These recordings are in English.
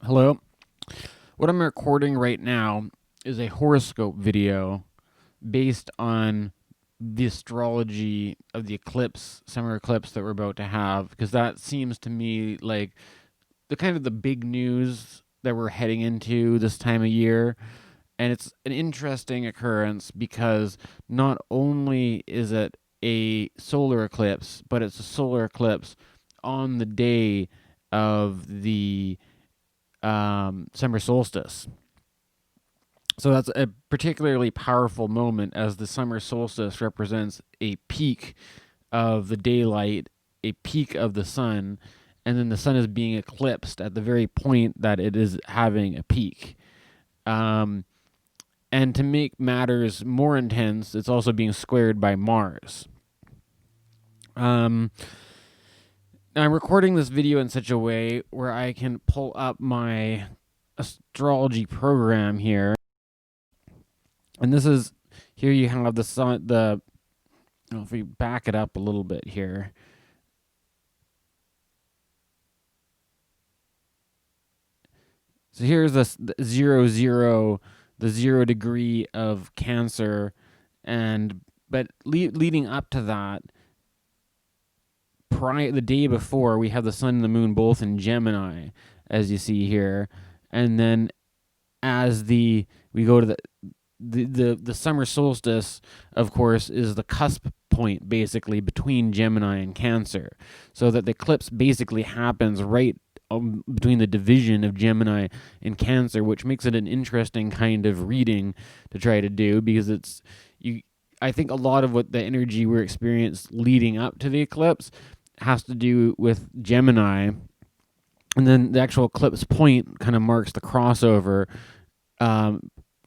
Hello. What I'm recording right now is a horoscope video based on the astrology of the eclipse, summer eclipse that we're about to have, because that seems to me like the big news that we're heading into this time of year. And it's an interesting occurrence because not only is it a solar eclipse, but it's a solar eclipse on the day of the summer solstice. So that's a particularly powerful moment as the summer solstice represents a peak of the daylight, a peak of the sun, and then the sun is being eclipsed at the very point that it is having a peak. Um, and to make matters more intense, it's also being squared by Mars. Um, I'm recording this video in such a way where I can pull up my astrology program here. And this is, here you have the sun, if we back it up a little bit here. So here's the 0 degree of Cancer, but leading up to that, the day before, we have the sun and the moon both in Gemini, as you see here, and then as we go to the summer solstice, of course, is the cusp point basically between Gemini and Cancer, so that the eclipse basically happens right between the division of Gemini and Cancer, which makes it an interesting kind of reading to try to do, because I think a lot of what the energy we're experiencing leading up to the eclipse has to do with Gemini, and then the actual eclipse point kind of marks the crossover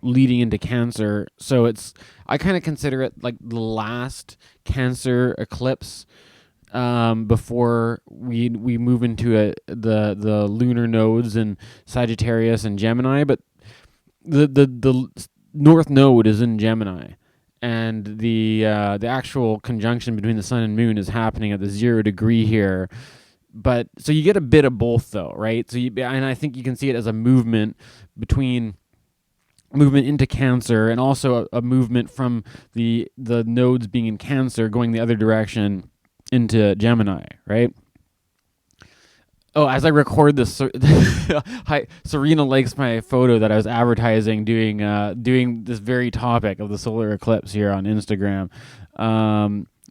leading into Cancer. So I kind of consider it like the last Cancer eclipse before we move into the lunar nodes in Sagittarius and Gemini. But the north node is in Gemini, and the actual conjunction between the sun and moon is happening at the 0 degree here. But so you get a bit of both, though, right? And I think you can see it as a movement into Cancer, and also a movement from the nodes being in Cancer going the other direction into Gemini, right? Oh, as I record this, hi, Serena likes my photo that I was advertising doing this very topic of the solar eclipse here on Instagram.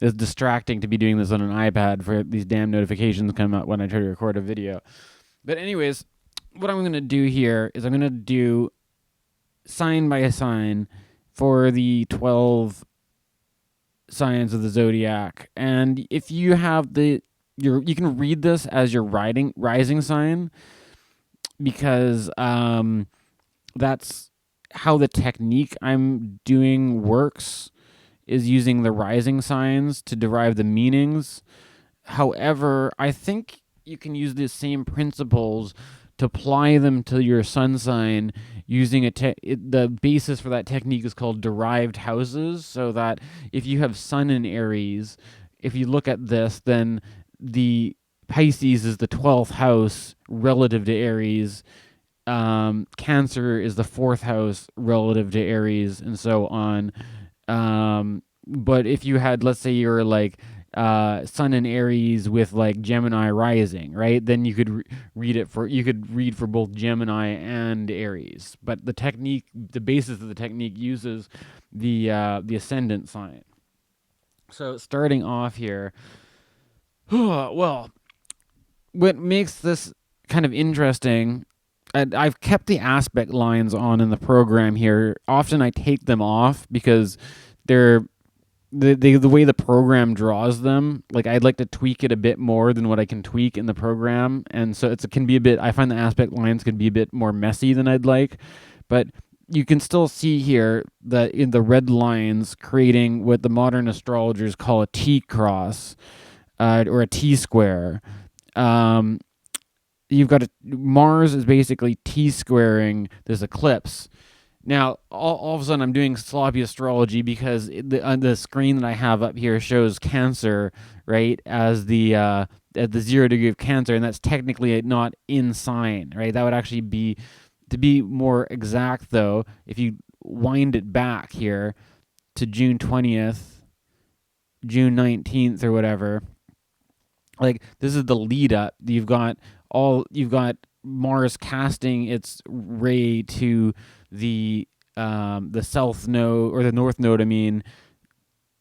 It's distracting to be doing this on an iPad for these damn notifications come up when I try to record a video. But anyways, what I'm going to do here is I'm going to do sign by sign for the 12 signs of the zodiac. And if you have you can read this as your rising sign, because that's how the technique I'm doing works, is using the rising signs to derive the meanings. However, I think you can use the same principles to apply them to your sun sign using the basis for that technique is called derived houses. So that if you have sun in Aries, if you look at this, then the Pisces is the 12th house relative to Aries. Cancer is the 4th house relative to Aries, and so on. But if you had, let's say you're like sun in Aries with like Gemini rising, right? Then you could read for both Gemini and Aries. But the basis of the technique uses the ascendant sign. So starting off here, well, what makes this kind of interesting, I've kept the aspect lines on in the program here. Often I take them off because they're the way the program draws them. Like, I'd like to tweak it a bit more than what I can tweak in the program, and so it can be a bit. I find the aspect lines could be a bit more messy than I'd like, but you can still see here that in the red lines creating what the modern astrologers call a T cross, or a T square. You've got Mars is basically T squaring this eclipse. Now, all of a sudden, I'm doing sloppy astrology because the screen that I have up here shows Cancer, right, as the at the 0 degree of Cancer, and that's technically not in sign, right? That would actually be, to be more exact though, if you wind it back here to June 20th, June 19th or whatever, like this is the lead up. You've got Mars casting its ray to the south node, or the north node, I mean,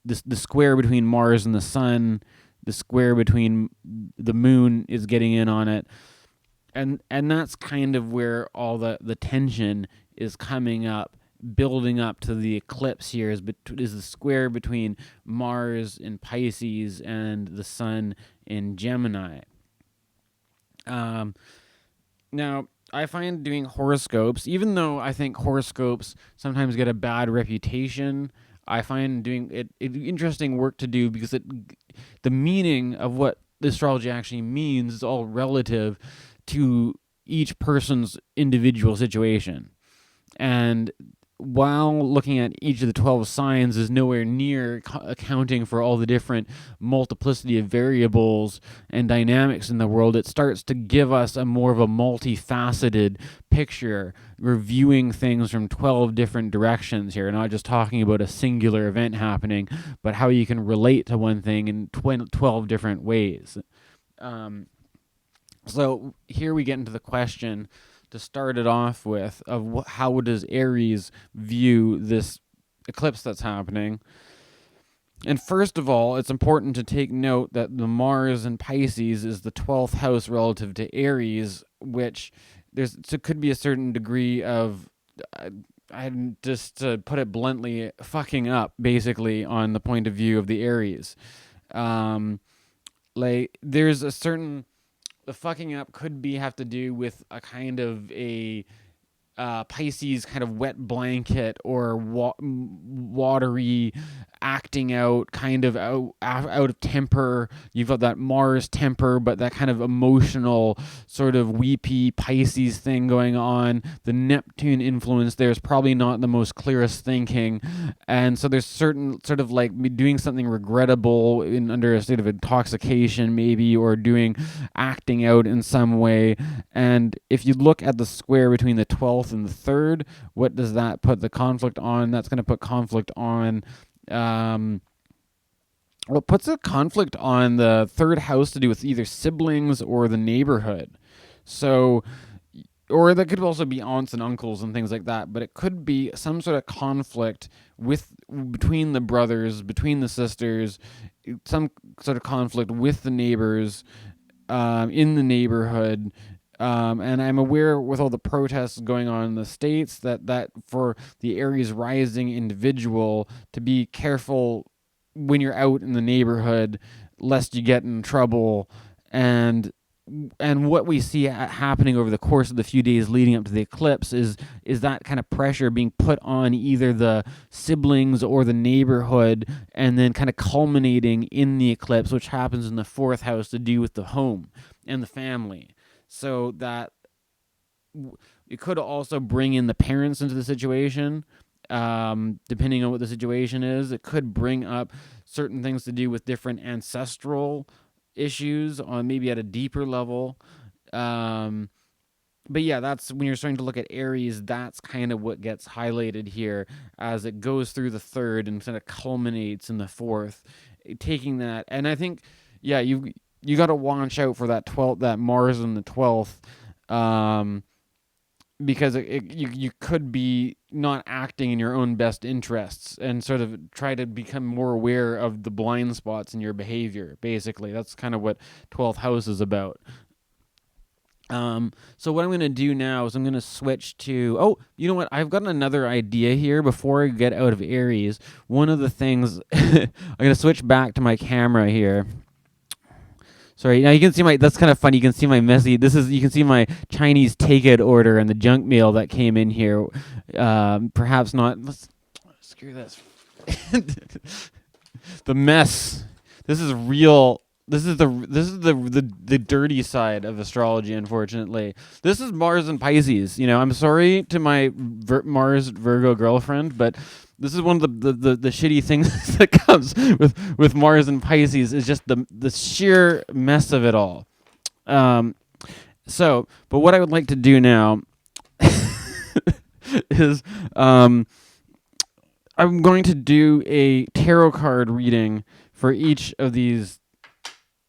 the square between Mars and the sun, the square between the moon is getting in on it. And that's kind of where all the tension is coming up, building up to the eclipse here, is the square between Mars in Pisces and the sun in Gemini. Now, I find doing horoscopes, even though I think horoscopes sometimes get a bad reputation, I find doing it interesting work to do, because the meaning of what astrology actually means is all relative to each person's individual situation. And while looking at each of the 12 signs is nowhere near accounting for all the different multiplicity of variables and dynamics in the world, it starts to give us a more of a multifaceted picture, reviewing things from 12 different directions here, not just talking about a singular event happening, but how you can relate to one thing in 12 different ways. So here we get into the question, to start it off with, of how does Aries view this eclipse that's happening. And first of all, it's important to take note that the Mars in Pisces is the 12th house relative to Aries, which could be a certain degree of, just to put it bluntly, fucking up, basically, on the point of view of the Aries. There's a certain... The fucking up could have to do with a kind of a Pisces kind of wet blanket, or watery, acting out, kind of out of temper. You've got that Mars temper, but that kind of emotional, sort of weepy Pisces thing going on. The Neptune influence there is probably not the most clearest thinking, and so there's certain sort of like doing something regrettable under a state of intoxication maybe, or acting out in some way. And if you look at the square between the 12th and the 3rd, what does that put the conflict on? That's going to put conflict on it puts a conflict on the 3rd house to do with either siblings or the neighborhood. So, or that could also be aunts and uncles and things like that, but it could be some sort of conflict between the brothers, between the sisters, some sort of conflict with the neighbors, in the neighborhood. And I'm aware, with all the protests going on in the States, that for the Aries rising individual to be careful when you're out in the neighborhood, lest you get in trouble. And what we see happening over the course of the few days leading up to the eclipse is that kind of pressure being put on either the siblings or the neighborhood, and then kind of culminating in the eclipse, which happens in the 4th house to do with the home and the family. So that it could also bring in the parents into the situation, depending on what the situation is. It could bring up certain things to do with different ancestral issues on maybe at a deeper level. But yeah, that's when you're starting to look at Aries, that's kind of what gets highlighted here as it goes through the 3rd and kind of culminates in the 4th, taking that. And I think, yeah, you got to watch out for that Mars in the 12th, because you could be not acting in your own best interests, and sort of try to become more aware of the blind spots in your behavior. Basically, that's kind of what 12th house is about. So what I'm going to do now is I'm going to switch to, you know what? I've got another idea here before I get out of Aries. One of the things, I'm going to switch back to my camera here. Sorry, now you can see that's kind of funny. You can see my you can see my Chinese takeout order and the junk mail that came in here. Perhaps not, screw this. The mess. This is real the dirty side of astrology. Unfortunately, this is Mars and Pisces. I'm sorry to my Mars Virgo girlfriend, but this is one of the shitty things that comes with Mars and Pisces is just the sheer mess of it all. But what I would like to do now is I'm going to do a tarot card reading for each of these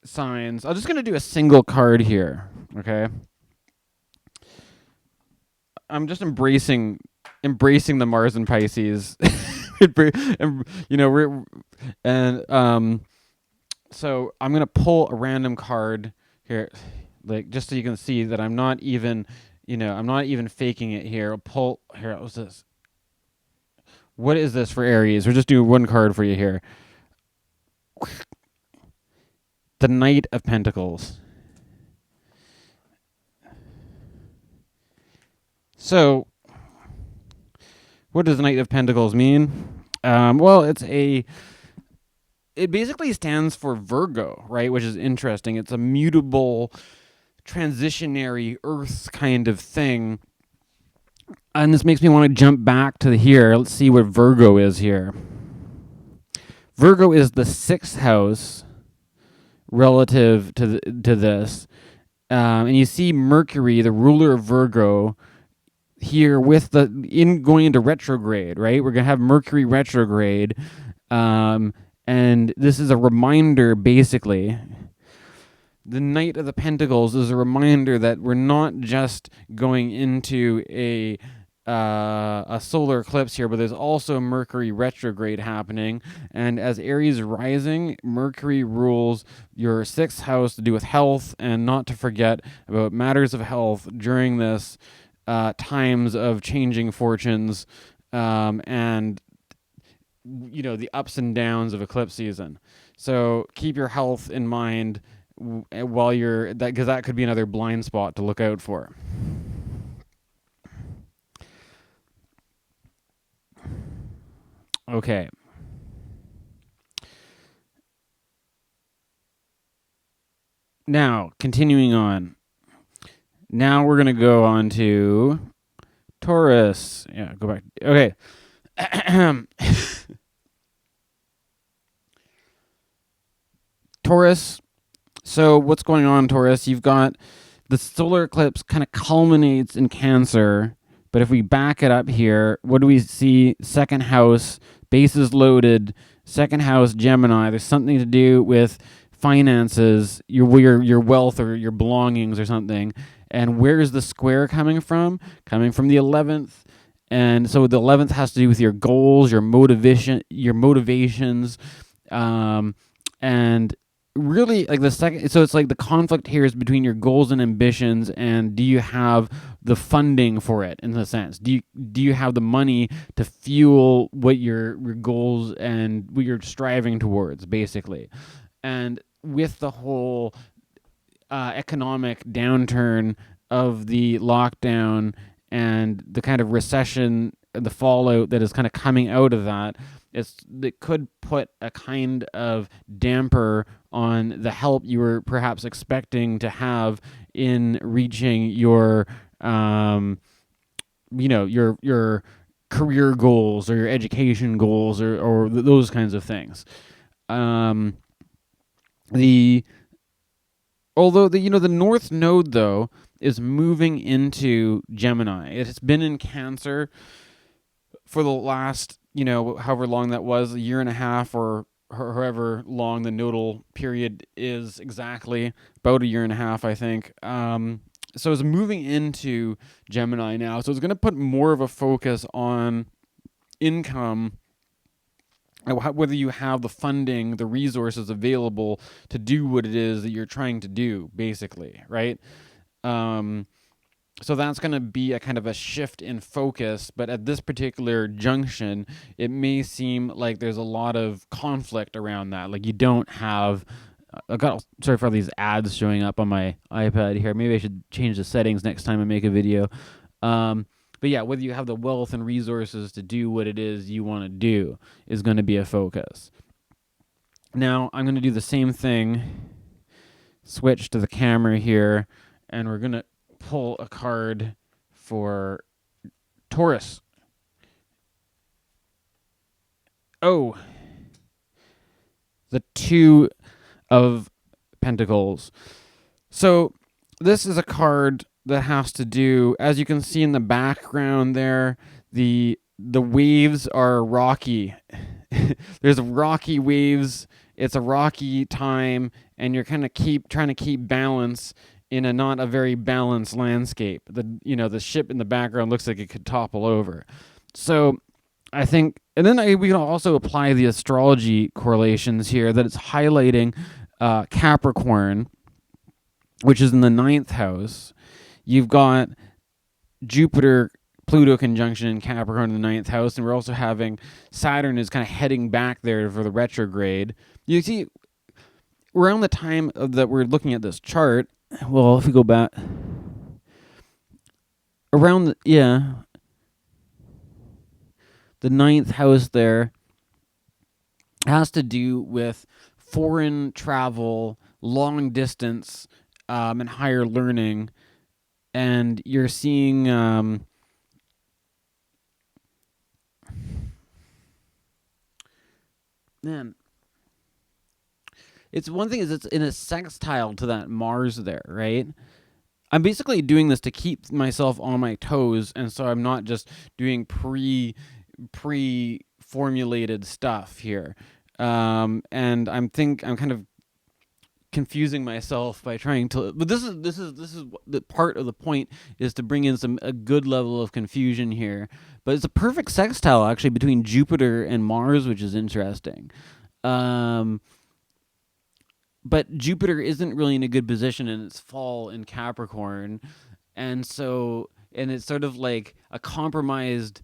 signs. I'm just going to do a single card here, okay? I'm just embracing the Mars and Pisces. So I'm going to pull a random card here, like just so you can see that I'm not even faking it here. I'll pull here. What's this? What is this for Aries? We're just doing one card for you here. The Knight of Pentacles. So, what does the Knight of Pentacles mean? Well, it basically stands for Virgo, right? Which is interesting. It's a mutable, transitionary Earth kind of thing. And this makes me want to jump back to here. Let's see what Virgo is here. Virgo is the 6th house relative to this. And you see Mercury, the ruler of Virgo, here with going into retrograde, right? We're going to have Mercury retrograde. And this is a reminder, basically. The Knight of the Pentacles is a reminder that we're not just going into a solar eclipse here, but there's also Mercury retrograde happening. And as Aries rising, Mercury rules your 6th house to do with health, and not to forget about matters of health during this times of changing fortunes and the ups and downs of eclipse season. So keep your health in mind while because that could be another blind spot to look out for. Okay. Now, continuing on. Now we're going to go on to Taurus. Yeah, go back. Okay. Taurus. So what's going on, Taurus? You've got the solar eclipse kind of culminates in Cancer. But if we back it up here, what do we see? 2nd house, bases loaded. 2nd house, Gemini. There's something to do with finances, your wealth or your belongings or something. And where is the square coming from? Coming from the 11th. And so the 11th has to do with your goals, your motivations, and really like the second. So it's like the conflict here is between your goals and ambitions, and do you have the funding for it? In a sense, do you have the money to fuel what your goals and what you're striving towards, basically? And with the whole economic downturn of the lockdown and the kind of recession, the fallout that is kind of coming out of that, it could put a kind of damper on the help you were perhaps expecting to have in reaching your your career goals or your education goals or those kinds of things. Although the North Node though is moving into Gemini. It has been in Cancer for the last however long that was, a year and a half or however long the nodal period is exactly, about a year and a half, I think. So it's moving into Gemini now. So it's going to put more of a focus on income, whether you have the funding, the resources available to do what it is that you're trying to do, basically, right? So that's going to be a kind of a shift in focus, but at this particular junction, it may seem like there's a lot of conflict around that. Like you don't have... sorry for all these ads showing up on my iPad here. Maybe I should change the settings next time I make a video. But yeah, whether you have the wealth and resources to do what it is you want to do is going to be a focus. Now, I'm going to do the same thing switch to the camera here, and we're going to pull a card for Taurus. Oh, the Two of Pentacles. So this is a card that has to do, as you can see in the background there, the waves are rocky. There's rocky waves. It's a rocky time, and you're kind of trying to keep balance in a not a very balanced landscape. The ship in the background looks like it could topple over. So I think, and then we can also apply the astrology correlations here, that it's highlighting Capricorn, which is in the 9th house. You've got Jupiter Pluto conjunction in Capricorn in the 9th house, and we're also having Saturn is kind of heading back there for the retrograde. You see, around the time that we're looking at this chart, well, if we go back around the 9th house there has to do with foreign travel, long distance, and higher learning. And you're seeing it's one thing is it's in a sextile to that Mars there, right? I'm basically doing this to keep myself on my toes, and so I'm not just doing pre-formulated stuff here. And I'm kind of confusing myself by trying to, but this is the part of the point, is to bring in a good level of confusion here. But it's a perfect sextile actually between Jupiter and Mars, which is interesting. But Jupiter isn't really in a good position in its fall in Capricorn, and it's sort of like a compromised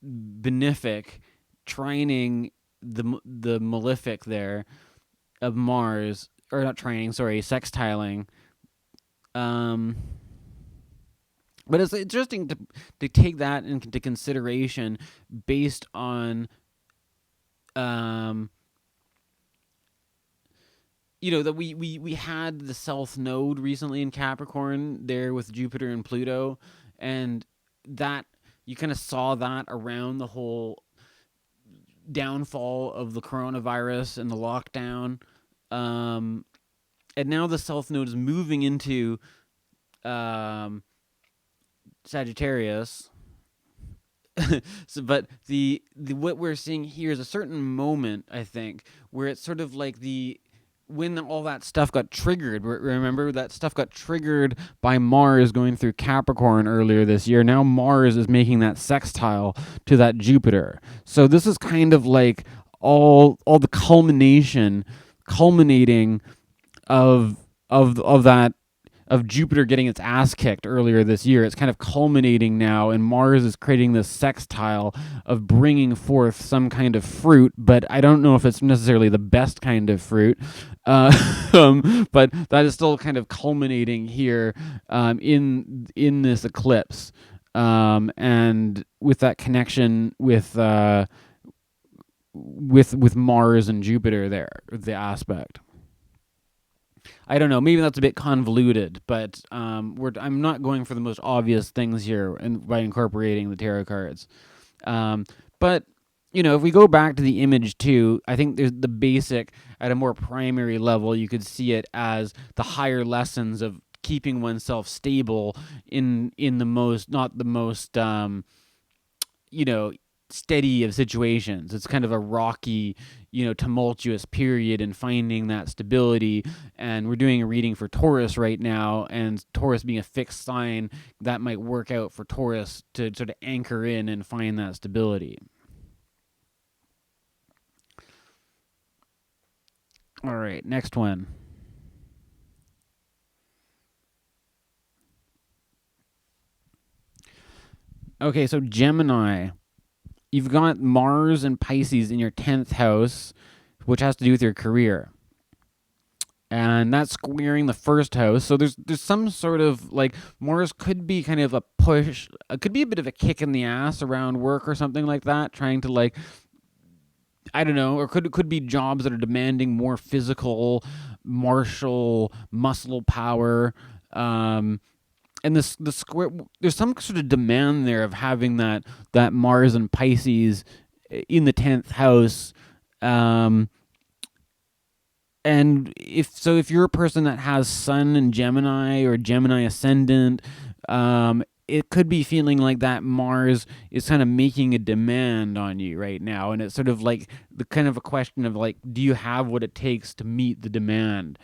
benefic trining the malefic there of Mars, or not trining, sorry, sextiling. But it's interesting to take that into consideration based on that we had the South Node recently in Capricorn there with Jupiter and Pluto, and that you kind of saw that around the whole downfall of the coronavirus and the lockdown. And now the South Node is moving into Sagittarius. But the what we're seeing here is a certain moment, I think, where it's sort of like when all that stuff got triggered. Remember, that stuff got triggered by Mars going through Capricorn earlier this year. Now Mars is making that sextile to that Jupiter. So this is kind of like all the culminating of that, of Jupiter getting its ass kicked earlier this year. It's kind of culminating now, and Mars is creating this sextile of bringing forth some kind of fruit, but I don't know if it's necessarily the best kind of fruit. But that is still kind of culminating here in this eclipse, and with that connection with Mars and Jupiter there, the aspect. I don't know. Maybe that's a bit convoluted, but I'm not going for the most obvious things here by incorporating the tarot cards. But if we go back to the image too, I think there's the basic, at a more primary level, you could see it as the higher lessons of keeping oneself stable in the most, not the most, steady of situations. It's kind of a rocky, tumultuous period in finding that stability. And we're doing a reading for Taurus right now, and Taurus being a fixed sign, that might work out for Taurus to sort of anchor in and find that stability. All right, next one. Okay, so Gemini. You've got Mars and Pisces in your 10th house, which has to do with your career. And that's squaring the first house. So there's some sort of, like, Mars could be kind of a push. It could be a bit of a kick in the ass around work or something like that, trying to, like, I don't know, or could be jobs that are demanding more physical, martial, muscle power. And the square, there's some sort of demand there of having that Mars and Pisces in the 10th house. And if you're a person that has Sun and Gemini or Gemini ascendant, it could be feeling like that Mars is kind of making a demand on you right now, and it's sort of like the kind of a question of like, do you have what it takes to meet the demand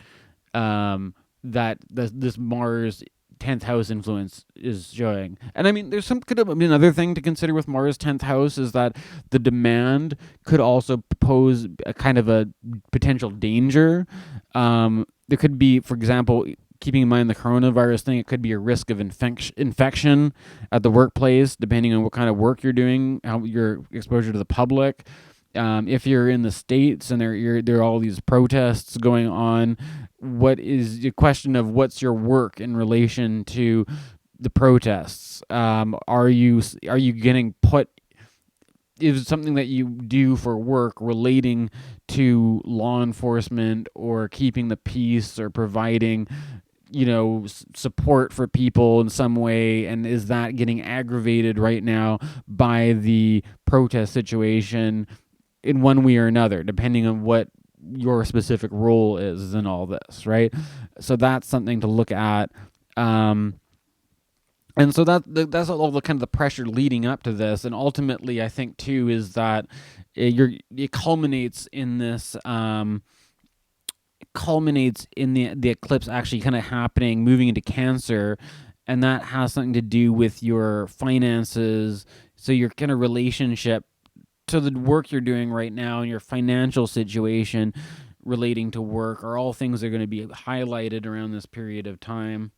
that this Mars 10th house influence is showing. And I mean, there's some could have been another thing to consider with Mars 10th house is that the demand could also pose a kind of a potential danger. There could be, for example, keeping in mind the coronavirus thing, it could be a risk of infection at the workplace, depending on what kind of work you're doing, how your exposure to the public. If you're in the States and there are all these protests going on, what is the question of what's your work in relation to the protests? Are you getting put? Is something that you do for work relating to law enforcement or keeping the peace or providing, support for people in some way, and is that getting aggravated right now by the protest situation in one way or another, depending on what your specific role is in all this, right? So that's something to look at. And so that's all the kind of the pressure leading up to this. And ultimately, I think, too, is that it culminates in this... culminates in the eclipse actually kind of happening, moving into Cancer, and that has something to do with your finances, so your kind of relationship to the work you're doing right now and your financial situation relating to work are all things that are going to be highlighted around this period of time.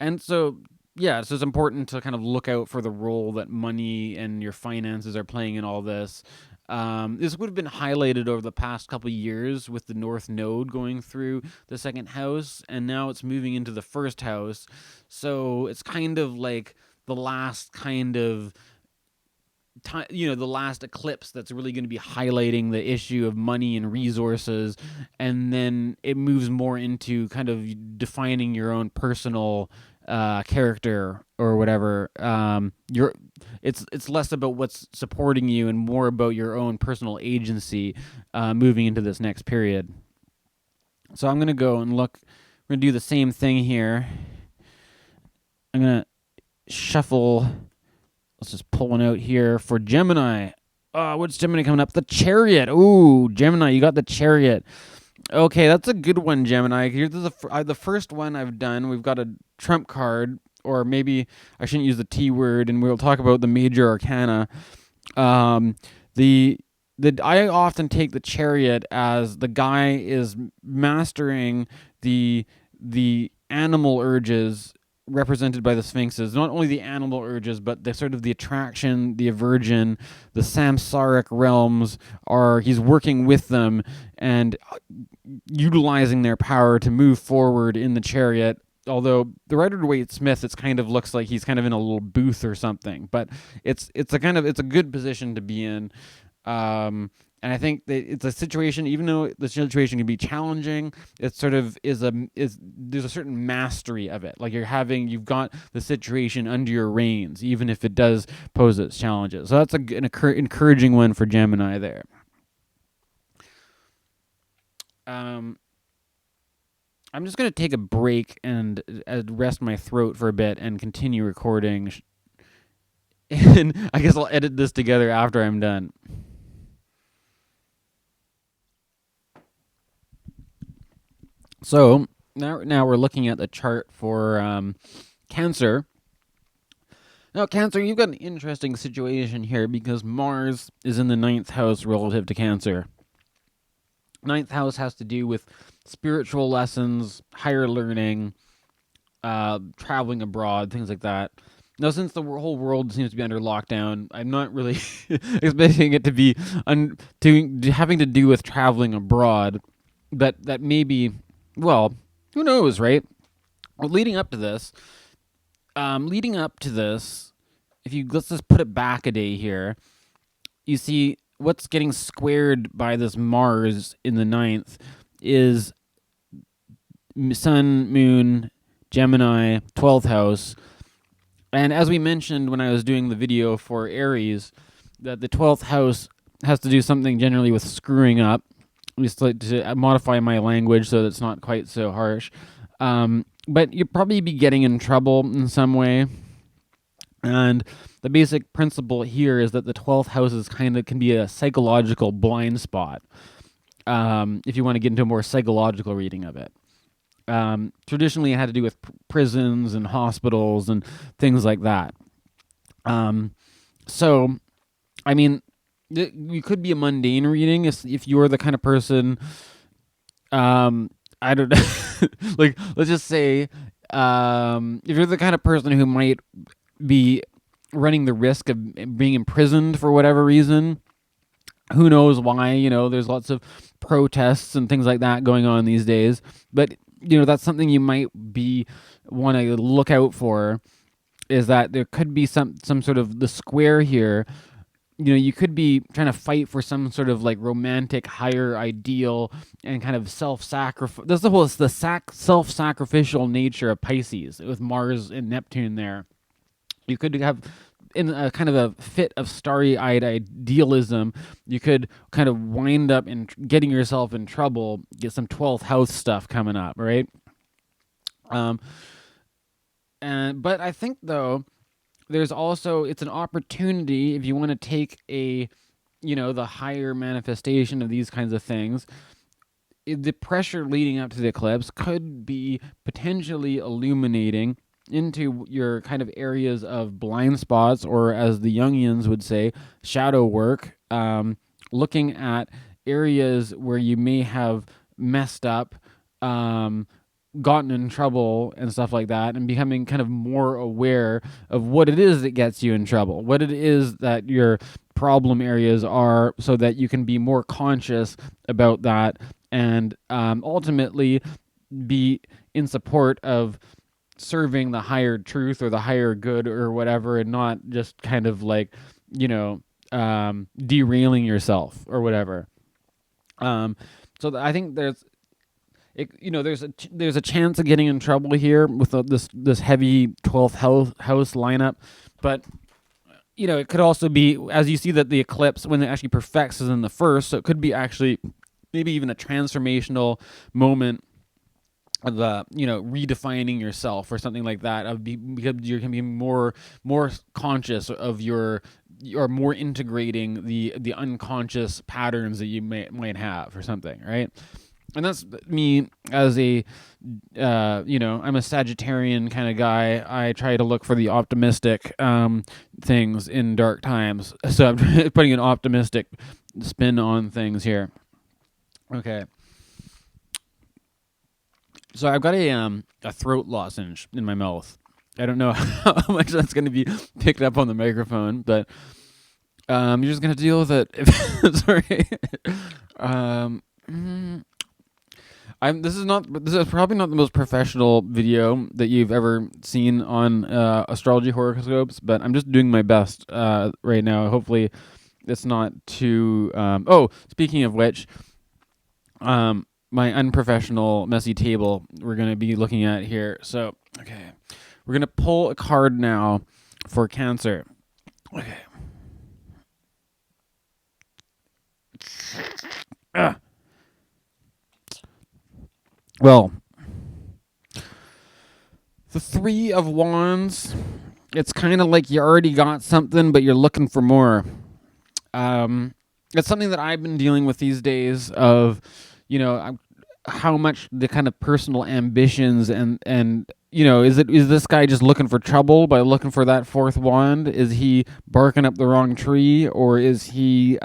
And so, yeah, so it's important to kind of look out for the role that money and your finances are playing in all this. This would have been highlighted over the past couple of years with the North Node going through the second house, and now it's moving into the first house. So it's kind of like the last kind of time, the last eclipse that's really going to be highlighting the issue of money and resources, and then it moves more into kind of defining your own personal character or whatever. It's less about what's supporting you and more about your own personal agency moving into this next period. So I'm going to go and look. We're going to do the same thing here. I'm going to shuffle. Let's just pull one out here for Gemini. What's Gemini coming up? The Chariot. Ooh, Gemini, you got the Chariot. Okay, that's a good one, Gemini. Here's the first one I've done. We've got a trump card, or maybe I shouldn't use the T word, and we'll talk about the major arcana. I often take the Chariot as the guy is mastering the animal urges represented by the sphinxes. Not only the animal urges, but the sort of the attraction, the aversion, the samsaric realms he's working with them and utilizing their power to move forward in the Chariot. Although the Rider-Waite Smith, it kind of looks like he's kind of in a little booth or something, but it's a good position to be in. And I think that it's a situation, even though the situation can be challenging, it sort of there's a certain mastery of it. Like you've got the situation under your reins, even if it does pose its challenges. So that's an encouraging one for Gemini there. I'm just going to take a break and rest my throat for a bit and continue recording. And I guess I'll edit this together after I'm done. So now we're looking at the chart for Cancer. Now, Cancer, you've got an interesting situation here because Mars is in the 9th house relative to Cancer. 9th house has to do with spiritual lessons, higher learning, traveling abroad, things like that. Now, since the whole world seems to be under lockdown, I'm not really expecting it to be having to do with traveling abroad. That maybe... Well, who knows, right? Well, leading up to this, let's just put it back a day here. You see, what's getting squared by this Mars in the ninth is Sun, Moon, Gemini, 12th house. And as we mentioned when I was doing the video for Aries, that the 12th house has to do something generally with screwing up. Just like to modify my language so that it's not quite so harsh. But you'll probably be getting in trouble in some way. And the basic principle here is that the 12th house is kind of can be a psychological blind spot. If you want to get into a more psychological reading of it. Traditionally, it had to do with prisons and hospitals and things like that. So, I mean, you could be a mundane reading if you're the kind of person. I don't know. Like, let's just say, if you're the kind of person who might be running the risk of being imprisoned for whatever reason, who knows why? There's lots of protests and things like that going on these days. But that's something you might want to look out for. Is that there could be some sort of the square here. You could be trying to fight for some sort of like romantic higher ideal and kind of self-sacrifice. That's the self-sacrificial nature of Pisces with Mars and Neptune there. You could have, in a kind of a fit of starry-eyed idealism, you could kind of wind up in getting yourself in trouble, get some 12th house stuff coming up, right? But I think, though, there's also, it's an opportunity if you want to take the higher manifestation of these kinds of things. The pressure leading up to the eclipse could be potentially illuminating into your kind of areas of blind spots, or as the Jungians would say, shadow work, looking at areas where you may have messed up, gotten in trouble and stuff like that, and becoming kind of more aware of what it is that gets you in trouble, what it is that your problem areas are, so that you can be more conscious about that and ultimately be in support of serving the higher truth or the higher good or whatever, and not just kind of like, derailing yourself or whatever. So I think there's a chance of getting in trouble here with this heavy 12th house lineup, but it could also be, as you see that the eclipse, when it actually perfects, is in the first, so it could be actually maybe even a transformational moment of redefining yourself or something like that, because you can be more conscious of or more integrating the unconscious patterns that you might have or something, right? And that's me as I'm a Sagittarian kind of guy. I try to look for the optimistic things in dark times. So I'm putting an optimistic spin on things here. Okay. So I've got a throat lozenge in my mouth. I don't know how much that's going to be picked up on the microphone, but you're just going to deal with it. Sorry. This is probably not the most professional video that you've ever seen on Astrology Horoscopes, but I'm just doing my best right now. Hopefully it's not too... speaking of which, my unprofessional messy table we're going to be looking at here. So, okay. We're going to pull a card now for Cancer. Okay. Well, the Three of Wands, it's kind of like you already got something, but you're looking for more. It's something that I've been dealing with these days of, how much the kind of personal ambitions and is this guy just looking for trouble by looking for that fourth wand? Is he barking up the wrong tree, or is he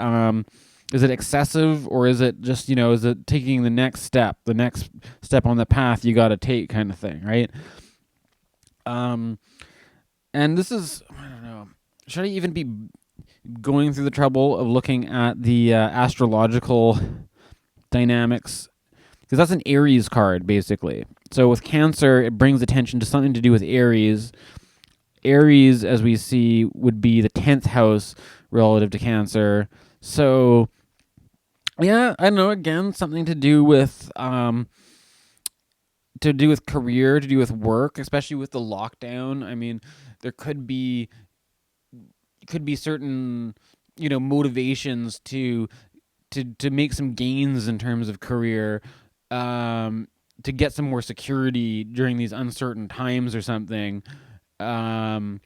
is it excessive, or is it just is it taking the next step on the path you got to take, kind of thing, right? And this is, I don't know, should I even be going through the trouble of looking at the astrological dynamics? Because that's an Aries card, basically. So with Cancer, it brings attention to something to do with Aries. Aries, as we see, would be the 10th house relative to Cancer. So yeah, I don't know. Again, something to do with career, to do with work, especially with the lockdown. I mean, there could be certain motivations to make some gains in terms of career, to get some more security during these uncertain times or something. Um,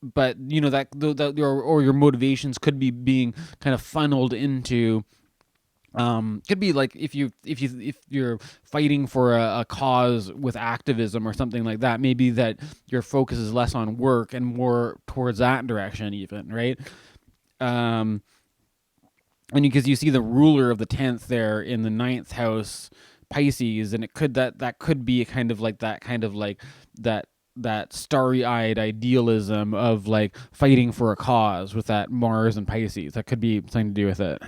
but or your motivations could be being kind of funneled into. Could be like if you're fighting for a cause with activism or something like that. Maybe that your focus is less on work and more towards that direction, even, right? And because you see the ruler of the 10th there in the 9th house, Pisces, and it could that could be kind of like that starry-eyed idealism of like fighting for a cause with that Mars and Pisces. That could be something to do with it.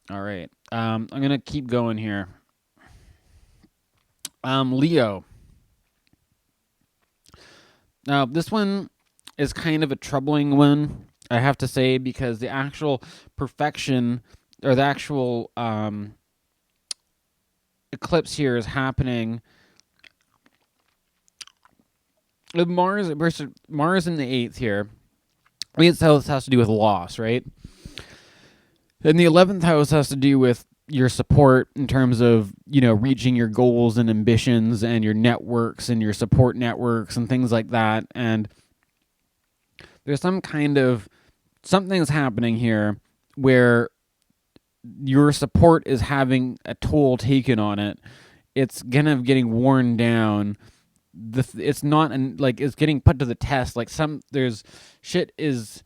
All right. I'm going to keep going here. Leo. Now, this one is kind of a troubling one, I have to say, because the actual perfection or the actual eclipse here is happening with Mars in the 8th here. I mean, it has to do with loss, right? And the 11th house has to do with your support in terms of, reaching your goals and ambitions and your networks and your support networks and things like that. And there's something's happening here where your support is having a toll taken on it. It's kind of getting worn down. It's not it's getting put to the test. Like there's shit is,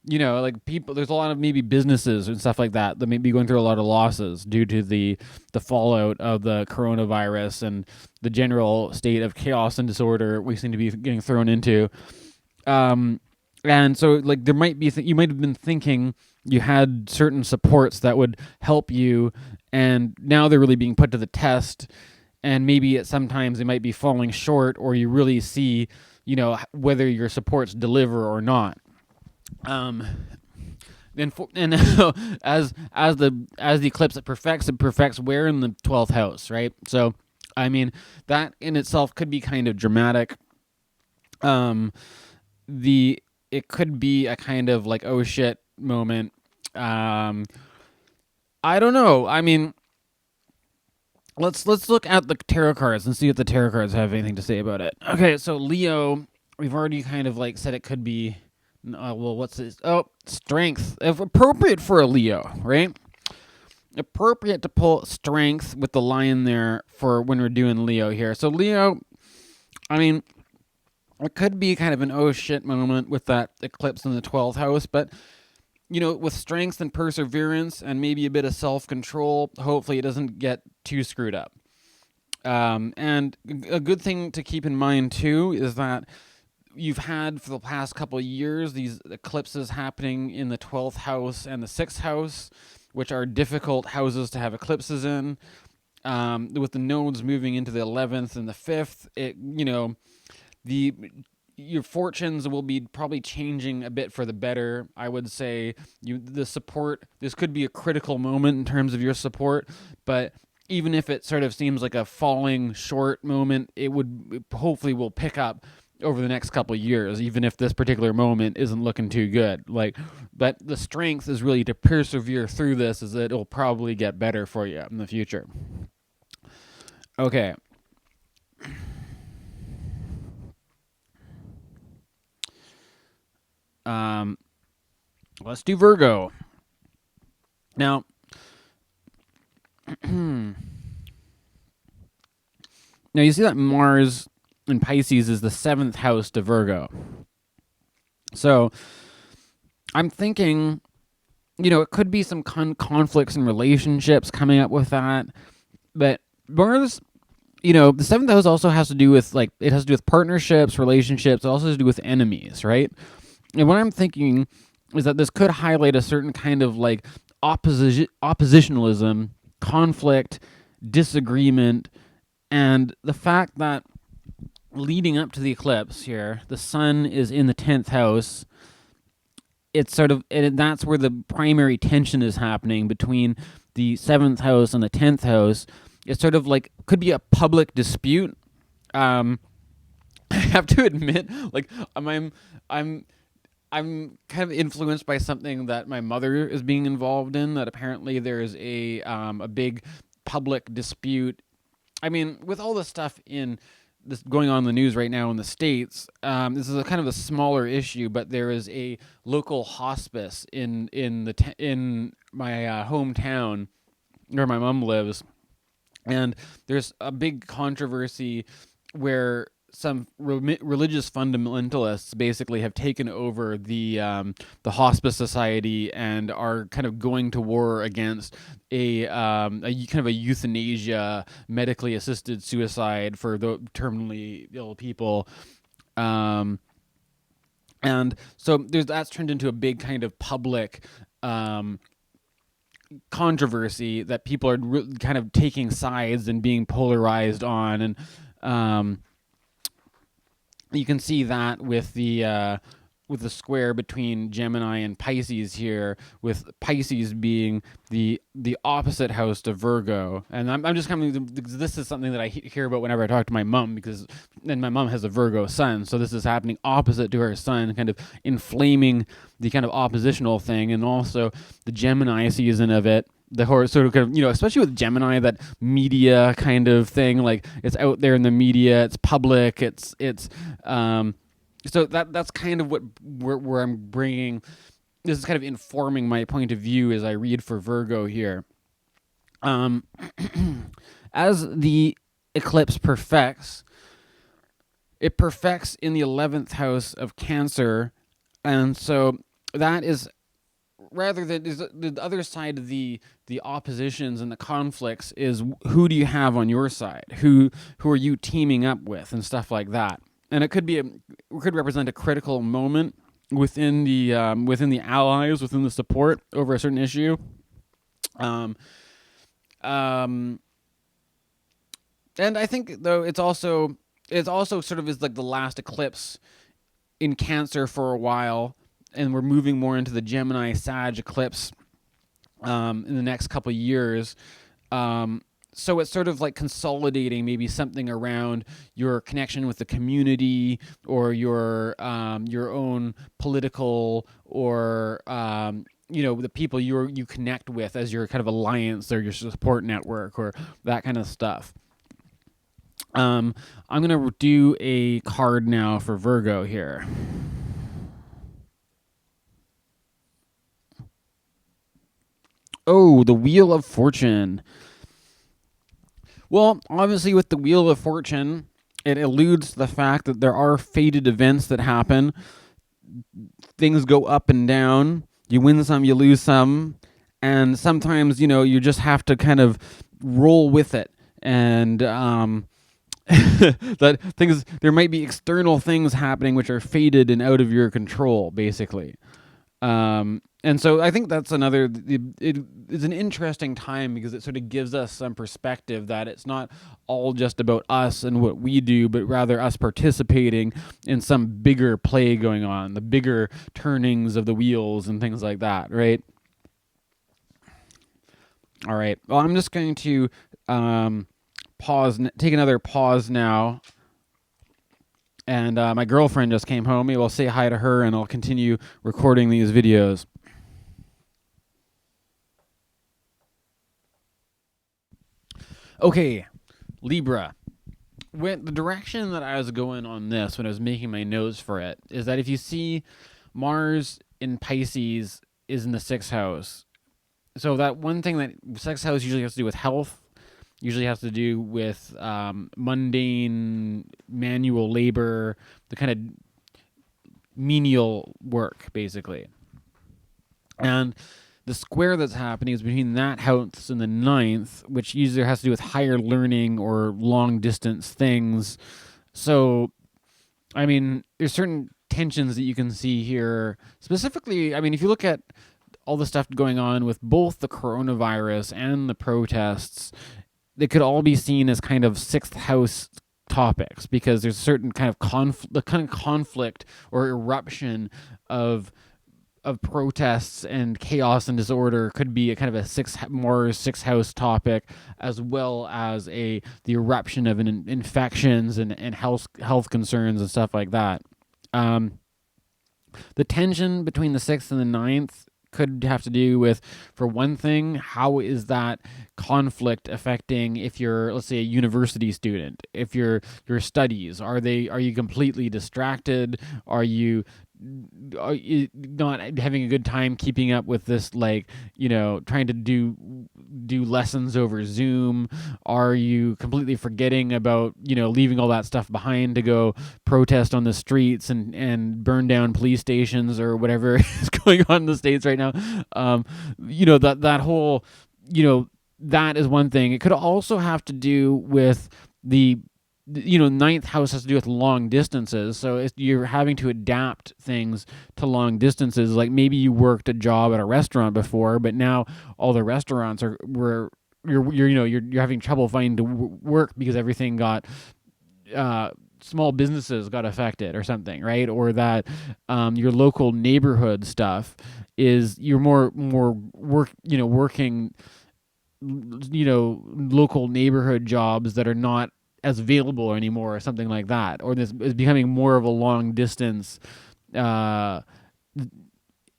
like people, there's a lot of maybe businesses and stuff like that may be going through a lot of losses due to the fallout of the coronavirus and the general state of chaos and disorder we seem to be getting thrown into. And so like there might be, you might have been thinking you had certain supports that would help you, and now they're really being put to the test. And maybe sometimes they might be falling short, or you really see, whether your supports deliver or not. And as the eclipse it perfects where in the 12th house, right? So I mean that in itself could be kind of dramatic. It could be a kind of like oh shit moment. I don't know. I mean, let's look at the tarot cards and see if the tarot cards have anything to say about it. Okay, so Leo, we've already kind of like said it could be. What's this? Oh, strength. Appropriate for a Leo, right? Appropriate to pull strength with the lion there for when we're doing Leo here. So Leo, I mean, it could be kind of an oh shit moment with that eclipse in the 12th house, but with strength and perseverance and maybe a bit of self-control, hopefully it doesn't get too screwed up. And a good thing to keep in mind too is that you've had for the past couple of years these eclipses happening in the 12th house and the 6th house, which are difficult houses to have eclipses in. With the nodes moving into the 11th and the 5th, your fortunes will be probably changing a bit for the better. I would say the support, this could be a critical moment in terms of your support, but even if it sort of seems like a falling short moment, it hopefully will pick up over the next couple of years, even if this particular moment isn't looking too good. But the strength is really to persevere through this, is that it'll probably get better for you in the future. Okay. Let's do Virgo. Now, now you see that Mars in Pisces is the 7th house to Virgo. So I'm thinking, it could be some conflicts in relationships coming up with that. But Mars, the 7th house also has to do with, it has to do with partnerships, relationships. It also has to do with enemies, right? And what I'm thinking is that this could highlight a certain kind of, oppositionalism, conflict, disagreement, and the fact that leading up to the eclipse here, the sun is in the 10th house. It's sort of, and that's where the primary tension is happening between the 7th house and the 10th house. It's sort of like, could be a public dispute. I have to admit, like, I'm kind of influenced by something that my mother is being involved in. That apparently there's a big public dispute. I mean, with all the stuff in this going on in the news right now in the States, this is a kind of a smaller issue, but there is a local hospice in my hometown where my mom lives, and there's a big controversy where some religious fundamentalists basically have taken over the hospice society and are kind of going to war against a kind of a euthanasia, medically assisted suicide for the terminally ill people. And so that's turned into a big kind of public controversy that people are kind of taking sides and being polarized on. And you can see that with the square between Gemini and Pisces here, with Pisces being the opposite house to Virgo. And I'm just coming. This is something that I hear about whenever I talk to my mom, and my mom has a Virgo sun, so this is happening opposite to her sun, kind of inflaming the kind of oppositional thing, and also the Gemini season of it. The sort of kind of, especially with Gemini, that media kind of thing, like it's out there in the media, it's public, it's so that's kind of where I'm bringing. This is kind of informing my point of view as I read for Virgo here. As the eclipse perfects, it perfects in the 11th house of Cancer, and so that is, rather than the other side of the oppositions and the conflicts, is who do you have on your side? Who are you teaming up with and stuff like that? And it could represent a critical moment within the allies, within the support over a certain issue. And I think though it's also sort of is like the last eclipse in Cancer for a while, and we're moving more into the Gemini Sag eclipse in the next couple of years. So it's sort of like consolidating maybe something around your connection with the community, or your own political, or the people you connect with as your kind of alliance or your support network, or that kind of stuff. I'm gonna do a card now for Virgo here. Oh, the Wheel of Fortune. Well, obviously with the Wheel of Fortune, it alludes to the fact that there are fated events that happen. Things go up and down. You win some, you lose some. And sometimes, you just have to kind of roll with it. And there might be external things happening which are fated and out of your control, basically. And so I think that's another. It's an interesting time because it sort of gives us some perspective that it's not all just about us and what we do, but rather us participating in some bigger play going on, the bigger turnings of the wheels and things like that, right? All right. Well, I'm just going to take another pause now. And my girlfriend just came home. Maybe I'll say hi to her, and I'll continue recording these videos. Okay, Libra. The direction that I was going on this when I was making my notes for it is that if you see Mars in Pisces is in the 6th house, so that one thing that 6th house usually has to do with health, usually has to do with mundane manual labor, the kind of menial work, basically. And the square that's happening is between that house and the 9th, which usually has to do with higher learning or long distance things. So, I mean, there's certain tensions that you can see here. Specifically, I mean, if you look at all the stuff going on with both the coronavirus and the protests, they could all be seen as kind of 6th house topics, because there's a certain kind of conflict or eruption of protests and chaos and disorder. Could be a kind of a Mars sixth house topic, as well as the eruption of infections and health concerns and stuff like that. The tension between the 6th and the 9th could have to do with, for one thing, how is that conflict affecting, if you're, let's say, a university student, if your studies, are you completely distracted? Are you not having a good time keeping up with this, like, trying to do lessons over Zoom? Are you completely forgetting about, leaving all that stuff behind to go protest on the streets and burn down police stations or whatever is going on in the States right now? That whole, that is one thing. It could also have to do with the ninth house has to do with long distances. So if you're having to adapt things to long distances, like maybe you worked a job at a restaurant before, but now all the restaurants you're having trouble finding to work because everything got, small businesses got affected or something, right? Or that your local neighborhood stuff is, you're more working local neighborhood jobs that are not as available anymore, or something like that, or this is becoming more of a long distance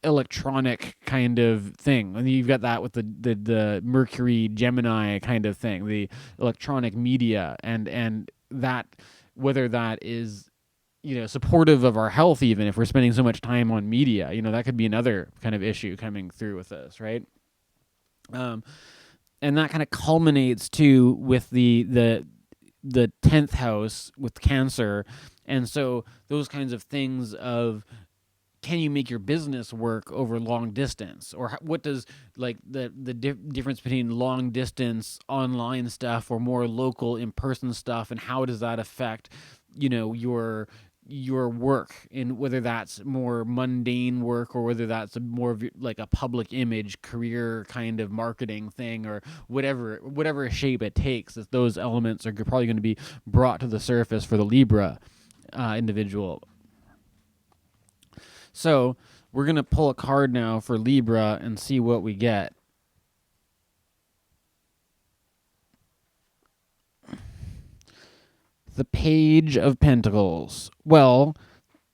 electronic kind of thing. And you've got that with the Mercury Gemini kind of thing, the electronic media, and that, whether that is supportive of our health, even if we're spending so much time on media, that could be another kind of issue coming through with this, right? And that kind of culminates too with the 10th house with Cancer. And so those kinds of things of, can you make your business work over long distance? Or what does, like, the difference between long distance online stuff or more local in-person stuff, and how does that affect, your work, and whether that's more mundane work or whether that's more of like a public image career kind of marketing thing, or whatever shape it takes. That those elements are probably going to be brought to the surface for the Libra individual. So we're going to pull a card now for Libra and see what we get. The Page of Pentacles. Well,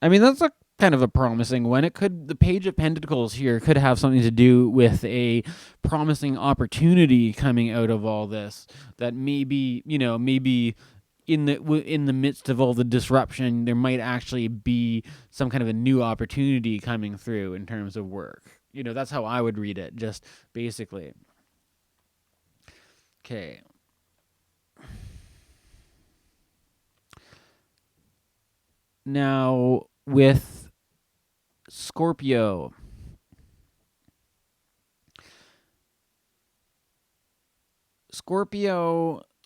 I mean, that's a kind of a promising one. The Page of Pentacles here could have something to do with a promising opportunity coming out of all this, that maybe in the midst of all the disruption, there might actually be some kind of a new opportunity coming through in terms of work. That's how I would read it, just basically. Okay. Now, with Scorpio,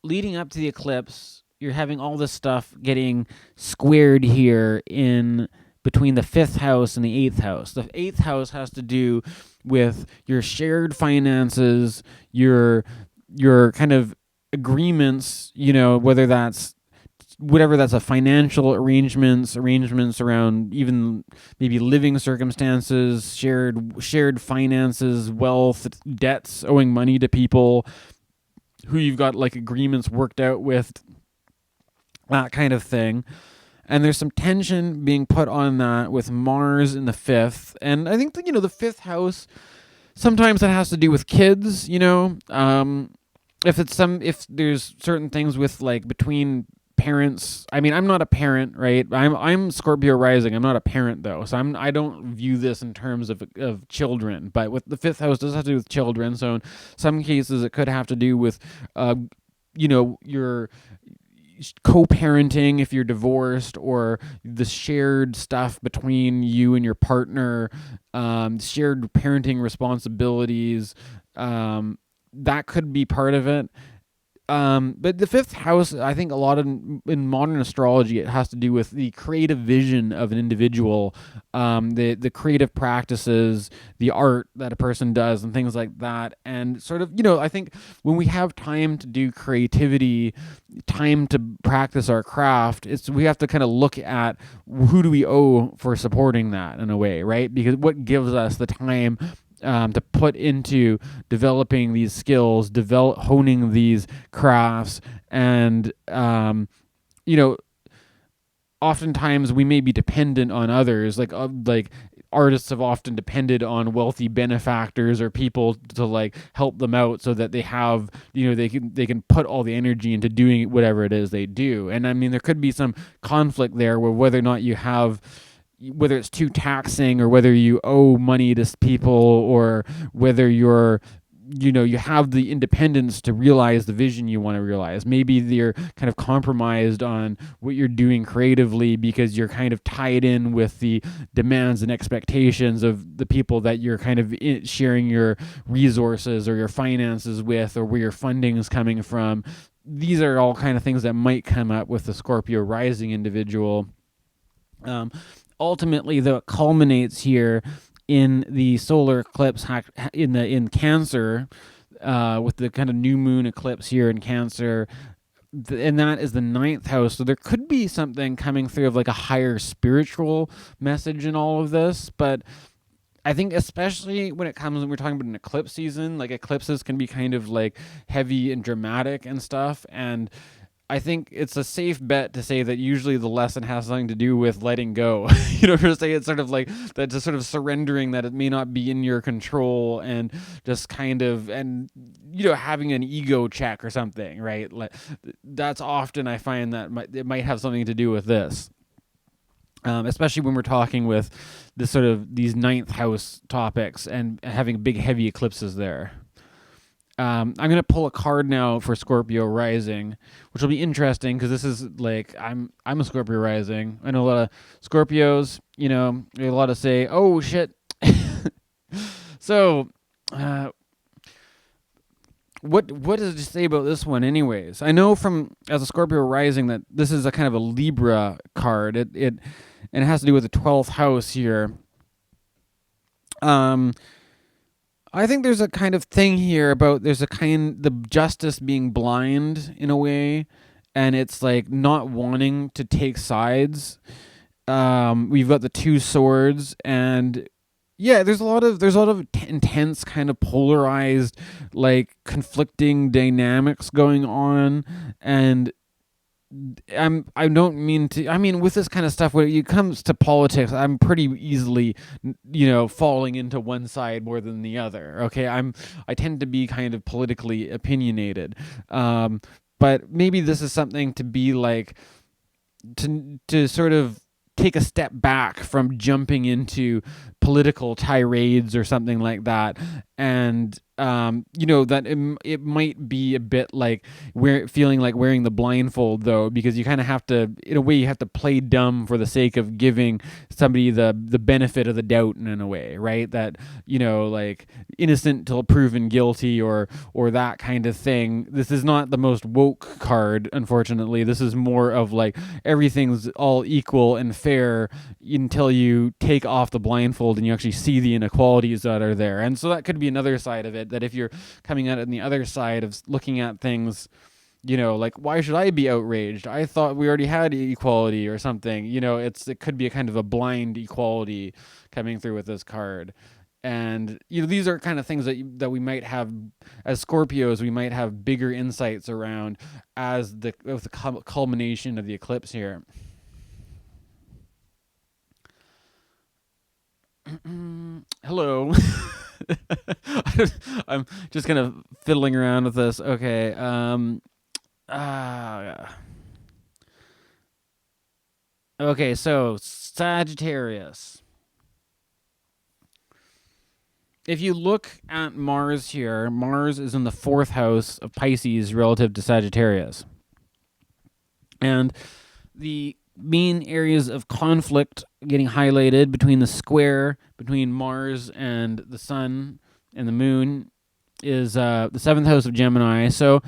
leading up to the eclipse, you're having all this stuff getting squared here in between the 5th house and the 8th house. The 8th house has to do with your shared finances, your kind of agreements, whether that's a financial arrangements around even maybe living circumstances, shared finances, wealth, debts, owing money to people who you've got like agreements worked out with, that kind of thing. And there's some tension being put on that with Mars in the 5th. And I think that, the 5th house, sometimes that has to do with kids, if there's certain things with, like, between parents. I mean, I'm not a parent, right? I'm Scorpio rising. I'm not a parent though, so I don't view this in terms of children. But with the 5th house, does have to do with children. So in some cases, it could have to do with, your co-parenting if you're divorced, or the shared stuff between you and your partner, shared parenting responsibilities. That could be part of it. But the fifth house, I think a lot of in modern astrology, it has to do with the creative vision of an individual, the creative practices, the art that a person does, and things like that. And sort of, I think when we have time to do creativity, time to practice our craft, we have to kind of look at who do we owe for supporting that in a way, right? Because what gives us the time to put into developing these skills, honing these crafts, and oftentimes we may be dependent on others, like artists have often depended on wealthy benefactors or people to like help them out so that they have, they can put all the energy into doing whatever it is they do. And I mean, there could be some conflict there where whether it's too taxing, or whether you owe money to people, or whether you have the independence to realize the vision you want to realize. Maybe you're kind of compromised on what you're doing creatively because you're kind of tied in with the demands and expectations of the people that you're kind of sharing your resources or your finances with, or where your funding is coming from. These are all kind of things that might come up with the Scorpio rising individual. Ultimately, though, it culminates here in the solar eclipse in Cancer, with the kind of new moon eclipse here in Cancer, and that is the 9th house. So there could be something coming through of like a higher spiritual message in all of this, but I think especially when we're talking about an eclipse season, like eclipses can be kind of like heavy and dramatic and stuff, and I think it's a safe bet to say that usually the lesson has something to do with letting go. To say it's sort of like that, just sort of surrendering that it may not be in your control, and just kind of, and having an ego check or something, right? That's often, I find that it might have something to do with this. Especially when we're talking with this sort of these 9th house topics and having big heavy eclipses there. I'm going to pull a card now for Scorpio rising, which will be interesting because this is like, I'm a Scorpio rising. I know a lot of Scorpios, a lot of say, oh shit. So, what does it say about this one anyways? I know as a Scorpio rising that this is a kind of a Libra card. And it has to do with the 12th house here. I think there's a kind of thing here about the justice being blind in a way, and it's like not wanting to take sides. We've got the 2 swords, and yeah, there's a lot of intense kind of polarized, like conflicting dynamics going on, and I don't mean to. I mean, with this kind of stuff, when it comes to politics, I'm pretty easily, falling into one side more than the other. Okay, I tend to be kind of politically opinionated, but maybe this is something to be like, to sort of take a step back from jumping into political tirades or something like that, and that it might be a bit like feeling like wearing the blindfold, though, because you kind of have to, in a way, you have to play dumb for the sake of giving somebody the benefit of the doubt in a way, right? That, like innocent till proven guilty, or that kind of thing. This is not the most woke card, unfortunately. This is more of like everything's all equal and fair until you take off the blindfold and you actually see the inequalities that are there. And so that could be another side of it, that if you're coming at it on the other side of looking at things, like, why should I be outraged? I thought we already had equality or something. It could be a kind of a blind equality coming through with this card. And these are kind of things that we might have as Scorpios. We might have bigger insights around with the culmination of the eclipse here. Hello. I'm just kind of fiddling around with this. Okay. Okay, so Sagittarius. If you look at Mars here, Mars is in the 4th house of Pisces relative to Sagittarius. And the main areas of conflict getting highlighted between the square between Mars and the Sun and the Moon is the 7th house of Gemini. So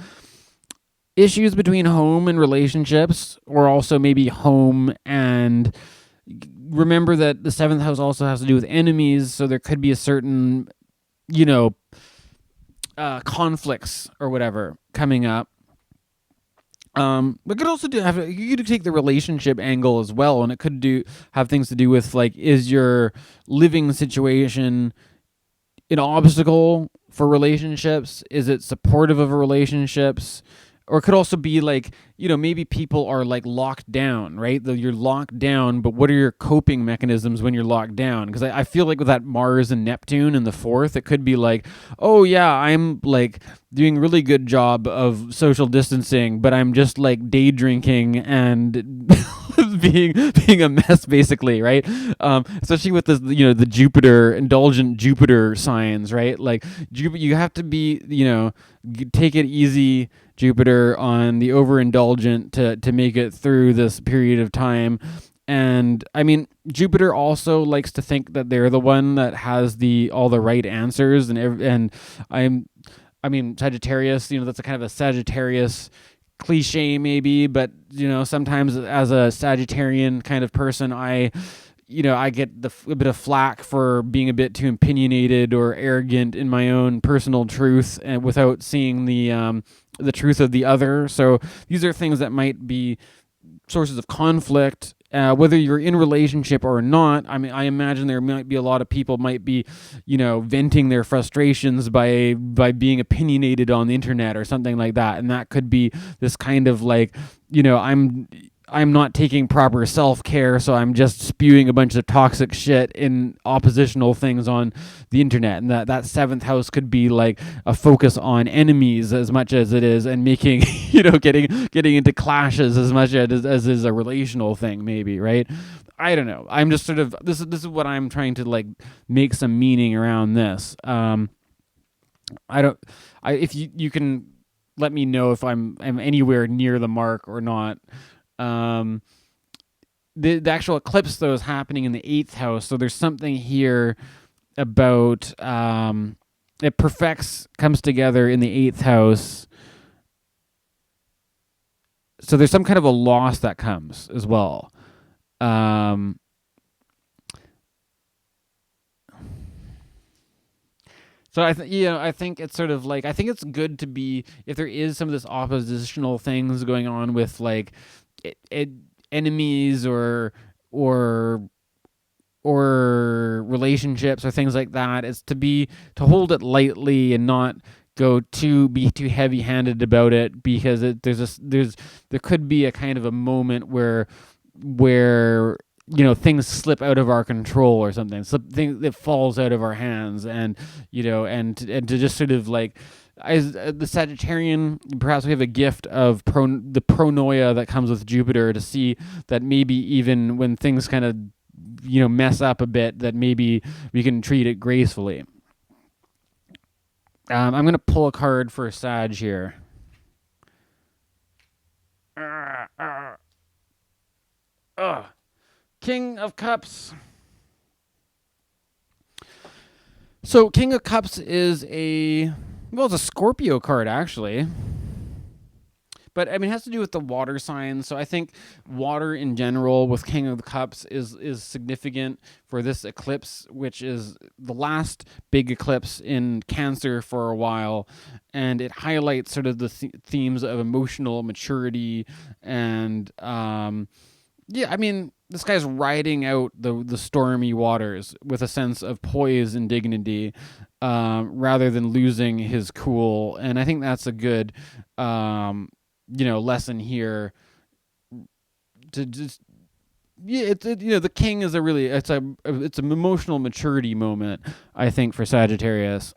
issues between home and relationships, or also maybe home and remember that the seventh house also has to do with enemies, so there could be a certain, conflicts or whatever coming up. But could also you could take the relationship angle as well, and it could have things to do with like, is your living situation an obstacle for relationships? Is it supportive of relationships? Or it could also be like, maybe people are like locked down, right? You're locked down, but what are your coping mechanisms when you're locked down? Because I feel like with that Mars and Neptune in the fourth, it could be like, oh yeah, I'm like doing a really good job of social distancing, but I'm just like day drinking and being a mess, basically, right? Especially with this, the Jupiter, indulgent Jupiter signs, right? Like you have to be, take it easy, Jupiter, on the overindulgent to make it through this period of time. And I mean, Jupiter also likes to think that they're the one that has all the right answers, and Sagittarius, that's a kind of a Sagittarius cliche maybe, but sometimes as a Sagittarian kind of person, I get a bit of flack for being a bit too opinionated or arrogant in my own personal truth, and without seeing the truth of the other. So these are things that might be sources of conflict, whether you're in relationship or not. I mean, I imagine there might be a lot of people might be, venting their frustrations by being opinionated on the internet or something like that, and that could be this kind of like, I'm not taking proper self-care, so I'm just spewing a bunch of toxic shit in oppositional things on the internet. And that seventh house could be like a focus on enemies as much as it is, and making, getting into clashes as much as is a relational thing, maybe, right? I don't know. I'm just sort of, this is what I'm trying to like make some meaning around this. If you can let me know if I'm anywhere near the mark or not. The actual eclipse, though, is happening in the 8th house, so there's something here about it comes together in the 8th house, so there's some kind of a loss that comes as well. So I think it's sort of like, I think it's good to be, if there is some of this oppositional things going on with like enemies or relationships or things like that, is to hold it lightly and not be too heavy-handed about it, because there could be a kind of a moment where things slip out of our control or something, something that falls out of our hands, and to just sort of like, as the Sagittarian, perhaps we have a gift of the pronoia that comes with Jupiter, to see that maybe even when things kind of mess up a bit, that maybe we can treat it gracefully. I'm gonna pull a card for Sag here. King of Cups. So King of Cups is it's a Scorpio card, actually. But I mean, it has to do with the water signs. So I think water in general with King of the Cups is significant for this eclipse, which is the last big eclipse in Cancer for a while, and it highlights sort of the themes of emotional maturity and this guy's riding out the stormy waters with a sense of poise and dignity, rather than losing his cool. And I think that's a good, lesson here. To just, the king is it's an emotional maturity moment, I think, for Sagittarius.